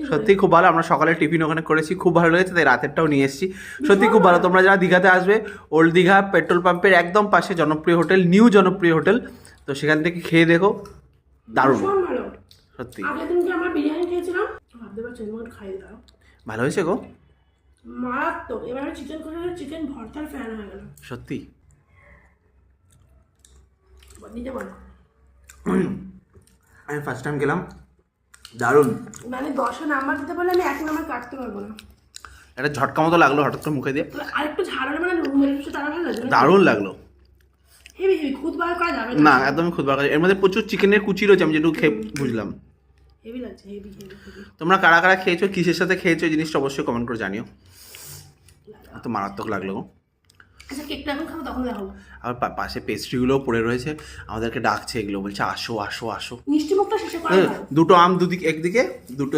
সত্যি খুব ভালো। আমরা সকালে টিফিন ওখানে করেছি, খুব ভালো লেগেছে, তাই রাতেরটাও নিয়ে এসেছি। সত্যি খুব ভালো। তোমরা যারা দীঘাতে আসবে, ওল্ড দীঘা পেট্রোল পাম্পের একদম পাশে জনপ্রিয় হোটেল, নিউ জনপ্রিয় হোটেল, তো সেখান থেকে খেয়ে দেখো, দারুণ ভালো। সত্যি। আগের দিন যে আমরা বিরিয়ানি খেয়েছিলাম, ভাবতে পারছি না, খাইয়ে দাও, ভালো হয়েছে গো, মারাত্মক। এবারে চিকেন করে চিকেন ভর্তার ফ্যান হয়ে গেল সত্যি। নিজে বলো। আমি ফার্স্ট টাইম গেলাম, দারুণ। মানে 10 নাম্বার দিতে পারলে আমি 1 নাম্বার কাটতে পারবো না। একটা ঝটকা মতো লাগলো হঠাৎ করে মুখে দিয়ে, আরেকটু ঝাল হলে মানে রুমের তারা ভালো লাগবে। দারুণ লাগলো। হেভি হেভি খুদ বার করা যাবে না, একদমই খুব ভালো। এর মধ্যে প্রচুর চিকেনের কুচি রয়েছে, আমি যেটুকু খেয়ে বুঝলাম। হেভি লাগছে, হেভি হেভি হেভি। তোমরা কারা কারা খেয়েছো, কিসের সাথে খেয়েছো, এই জিনিসটা অবশ্যই কমেন্ট করে জানিও। তো মারাত্মক লাগলো গো। আচ্ছা কেকটা এখন খাবো, তখন দেখাবো। আর পাশে পেস্ট্রিগুলোও পড়ে রয়েছে, আমাদেরকে ডাকছে, এগুলো বলছে আসো আসো আসো। মিষ্টি মুখটা শেষে করা দুটো আম দুদিকে, একদিকে দুটো